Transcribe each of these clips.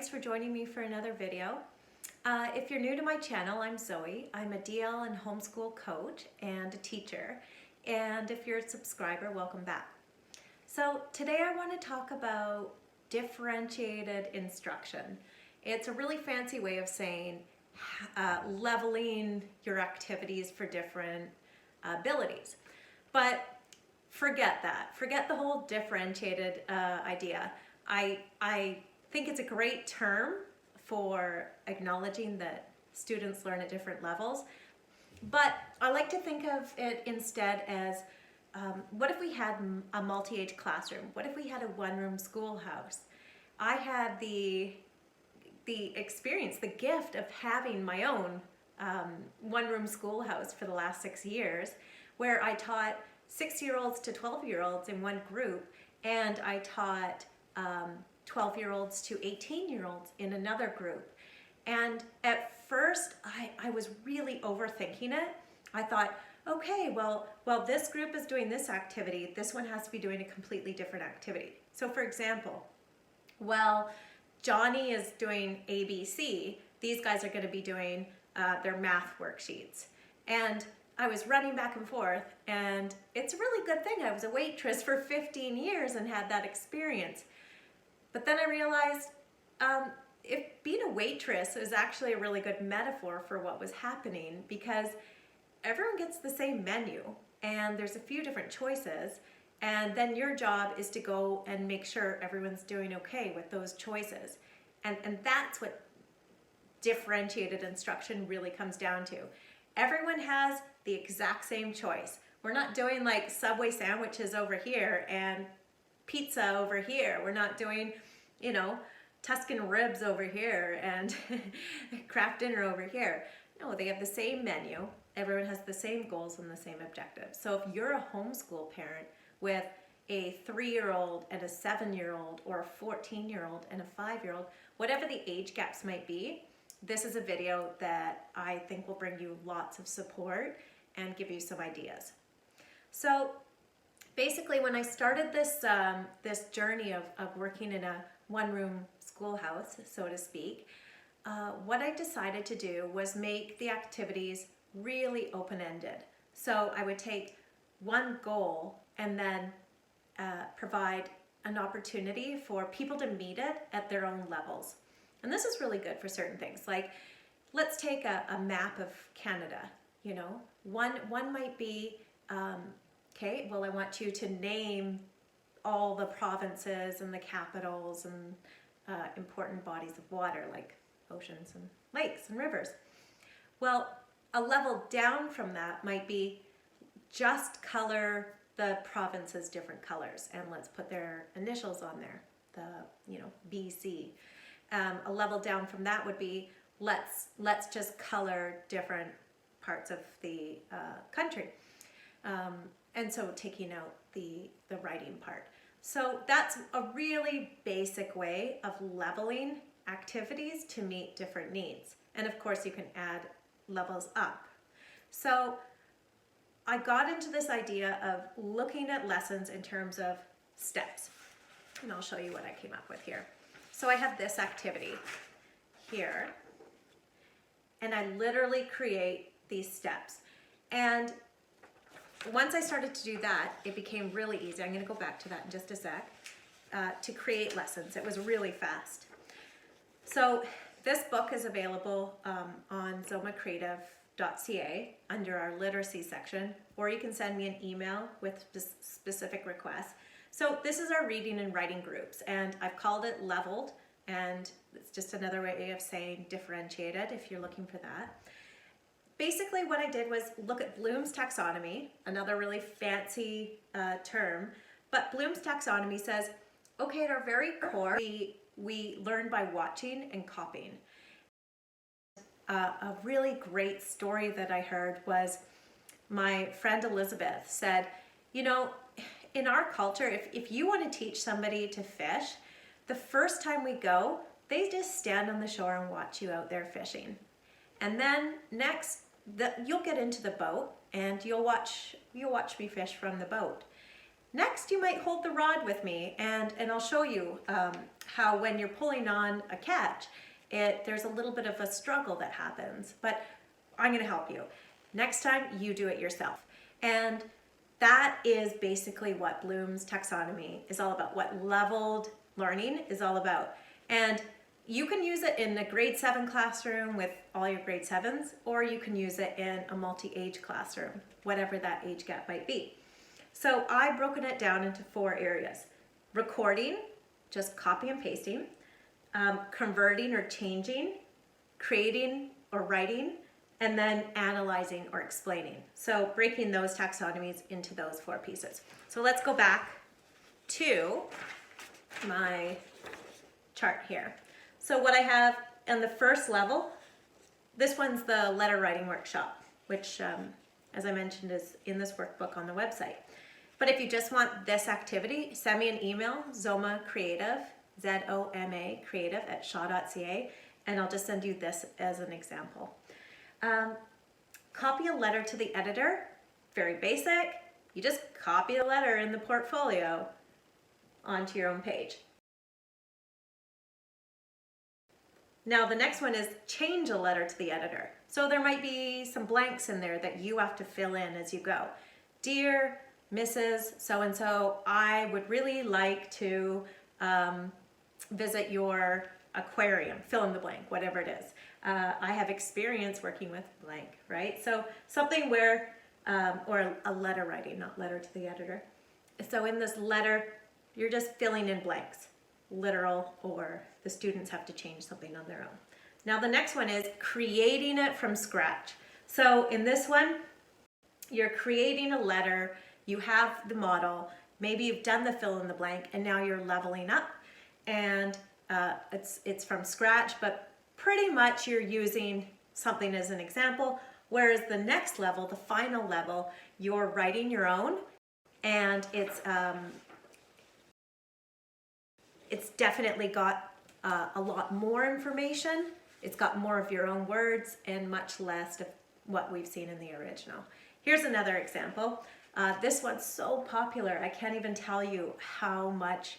thanks for joining me for another video. If you're new to my channel, I'm Zoe. I'm a DL and homeschool coach and a teacher. And if you're a subscriber, welcome back. So today I want to talk about differentiated instruction. It's a really fancy way of saying leveling your activities for different abilities. But forget that. Forget the whole differentiated idea. I think it's a great term for acknowledging that students learn at different levels, but I like to think of it instead as what if we had a multi-age classroom? What if we had a one-room schoolhouse? I had the experience, the gift of having my own one-room schoolhouse for the last 6 years, where I taught 6-year-olds to 12-year-olds in one group, and I taught 12-year-olds to 18-year-olds in another group. And at first I was really overthinking it. I thought, okay, well this group is doing this activity, this one has to be doing a completely different activity. So for example, well, Johnny is doing ABC, these guys are going to be doing their math worksheets. And I was running back and forth, and it's a really good thing I was a waitress for 15 years and had that experience. But then I realized if being a waitress is actually a really good metaphor for what was happening, because everyone gets the same menu and there's a few different choices, and then your job is to go and make sure everyone's doing okay with those choices. And that's what differentiated instruction really comes down to. Everyone has the exact same choice. We're not doing like Subway sandwiches over here and pizza over here. We're not doing, you know, Tuscan ribs over here and craft dinner over here. No, they have the same menu. Everyone has the same goals and the same objectives. So if you're a homeschool parent with a 3-year-old and a 7-year-old, or a 14-year-old and a 5-year-old, whatever the age gaps might be, this is a video that I think will bring you lots of support and give you some ideas. So basically, when I started this this journey of working in a one-room schoolhouse, so to speak, what I decided to do was make the activities really open-ended. So I would take one goal and then provide an opportunity for people to meet it at their own levels. And this is really good for certain things. Like, let's take a map of Canada. You know, one might be, okay, well, I want you to name all the provinces and the capitals and important bodies of water, like oceans and lakes and rivers. Well, a level down from that might be just color the provinces different colors, and let's put their initials on there, BC. A level down from that would be let's just color different parts of the country, and so taking out the writing part. So that's a really basic way of leveling activities to meet different needs. And of course you can add levels up. So I got into this idea of looking at lessons in terms of steps, and I'll show you what I came up with here. So I have this activity here, and I literally create these steps. And once I started to do that, it became really easy. I'm going to go back to that in just a sec, to create lessons. It was really fast. So this book is available on zomacreative.ca under our literacy section, or you can send me an email with specific requests. So this is our reading and writing groups, and I've called it leveled, and it's just another way of saying differentiated if you're looking for that. Basically what I did was look at Bloom's taxonomy, another really fancy term, but Bloom's taxonomy says, okay, at our very core, we learn by watching and copying. A really great story that I heard was my friend Elizabeth said, you know, in our culture, if you want to teach somebody to fish, the first time we go, they just stand on the shore and watch you out there fishing. And then next, you'll get into the boat and you'll watch me fish from the boat. Next, you might hold the rod with me, and I'll show you how when you're pulling on a catch, there's a little bit of a struggle that happens, but I'm gonna help you. Next time, you do it yourself. And that is basically what Bloom's taxonomy is all about, what leveled learning is all about. And you can use it in a grade 7 classroom with all your grade 7s, or you can use it in a multi-age classroom, whatever that age gap might be. So I've broken it down into 4 areas. Recording, just copy and pasting, converting or changing, creating or writing, and then analyzing or explaining. So breaking those taxonomies into those 4 pieces. So let's go back to my chart here. So what I have on the first level, this one's the letter writing workshop, which as I mentioned is in this workbook on the website. But if you just want this activity, send me an email, zomacreative, Z-O-M-A, creative at shaw.ca, and I'll just send you this as an example. Copy a letter to the editor, very basic. You just copy a letter in the portfolio onto your own page. Now the next one is change a letter to the editor. So there might be some blanks in there that you have to fill in as you go. Dear Mrs. So-and-so, I would really like to visit your aquarium, fill in the blank, whatever it is. I have experience working with blank, right? So something where, or a letter writing, not letter to the editor. So in this letter, you're just filling in blanks, literal, or the students have to change something on their own. Now the next one is creating it from scratch. So in this one, you're creating a letter, you have the model, maybe you've done the fill in the blank, and now you're leveling up, and it's from scratch, but pretty much you're using something as an example, whereas the next level, the final level, you're writing your own, and it's definitely got a lot more information. It's got more of your own words and much less of what we've seen in the original. Here's another example. This one's so popular, I can't even tell you how much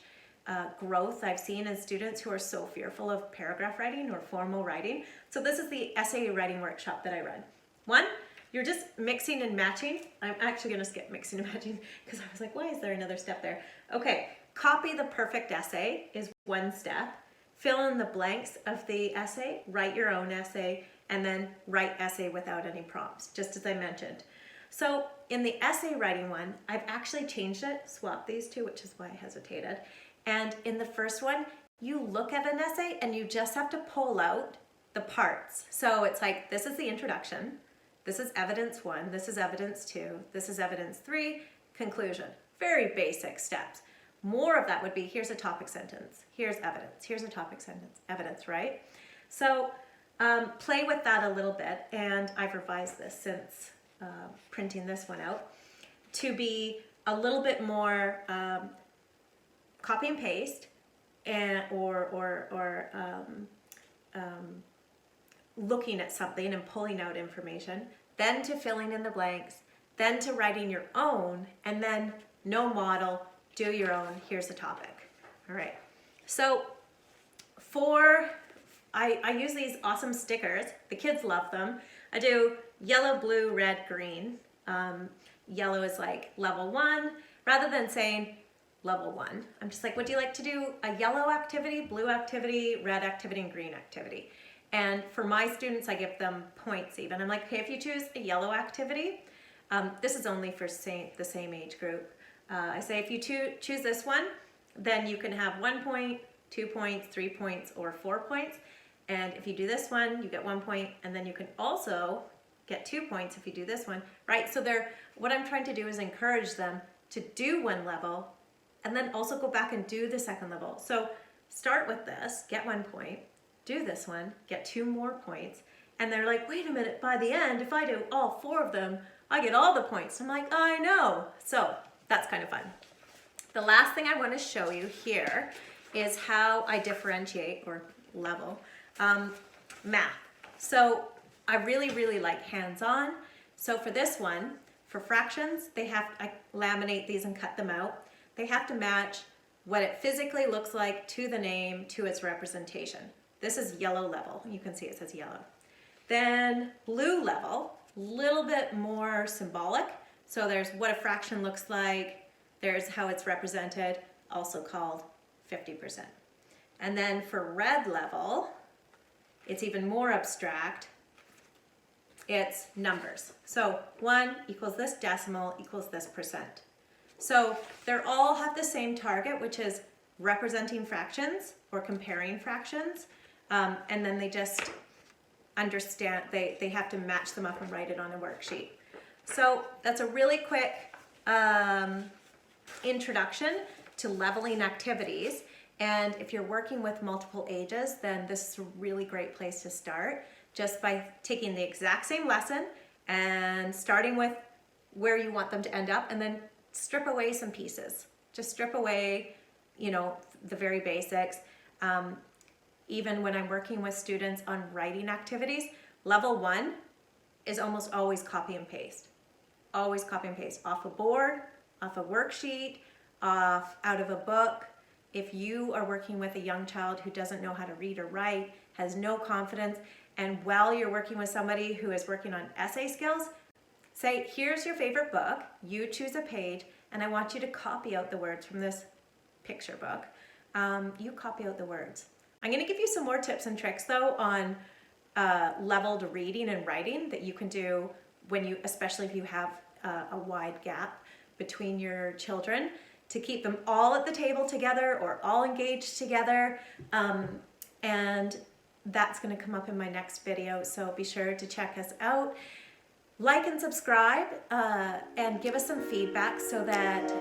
growth I've seen in students who are so fearful of paragraph writing or formal writing. So this is the essay writing workshop that I run. One, you're just mixing and matching. I'm actually gonna skip mixing and matching because I was like, why is there another step there? Okay, copy the perfect essay is one step. Fill in the blanks of the essay, write your own essay, and then write essay without any prompts, just as I mentioned. So in the essay writing one, I've actually changed it, swapped these two, which is why I hesitated. And in the first one, you look at an essay and you just have to pull out the parts. So it's like, this is the introduction, this is evidence 1, this is evidence 2, this is evidence 3, conclusion. Very basic steps. More of that would be, here's a topic sentence, here's evidence, here's a topic sentence, evidence, right? So play with that a little bit, and I've revised this since printing this one out, to be a little bit more copy and paste, and looking at something and pulling out information, then to filling in the blanks, then to writing your own, and then no model, do your own, here's the topic. All right, so I use these awesome stickers, the kids love them. I do yellow, blue, red, green. Yellow is like level 1, rather than saying level 1. I'm just like, would you like to do a yellow activity, blue activity, red activity, and green activity? And for my students, I give them points even. I'm like, okay, if you choose a yellow activity, this is only for the same age group. I say if you choose this one, then you can have 1 point, 2 points, 3 points, or 4 points. And if you do this one, you get 1 point, and then you can also get 2 points if you do this one, right? So what I'm trying to do is encourage them to do one level, and then also go back and do the second level. So start with this, get 1 point, do this one, get 2 more points, and they're like, wait a minute, by the end, if I do all 4 of them, I get all the points. I'm like, I know. So that's kind of fun. The last thing I want to show you here is how I differentiate or level math. So I really, really like hands-on. So for this one, For fractions, I laminate these and cut them out. They have to match what it physically looks like to the name, to its representation. This is yellow level. You can see it says yellow. Then blue level, little bit more symbolic. So there's what a fraction looks like. There's how it's represented, also called 50%. And then for red level, it's even more abstract. It's numbers. So 1 equals this decimal equals this percent. So they all have the same target, which is representing fractions or comparing fractions. And then they just understand, they have to match them up and write it on a worksheet. So that's a really quick introduction to leveling activities. And if you're working with multiple ages, then this is a really great place to start, just by taking the exact same lesson and starting with where you want them to end up, and then strip away some pieces. Just strip away, the very basics. Even when I'm working with students on writing activities, level 1 is almost always copy and paste. Always copy and paste off a board, off a worksheet, out of a book. If you are working with a young child who doesn't know how to read or write, has no confidence, and while you're working with somebody who is working on essay skills, say, here's your favorite book, you choose a page, and I want you to copy out the words from this picture book. You copy out the words. I'm going to give you some more tips and tricks though on leveled reading and writing that you can do especially if you have a wide gap between your children, to keep them all at the table together or all engaged together. And that's going to come up in my next video, so be sure to check us out. Like and subscribe and give us some feedback so that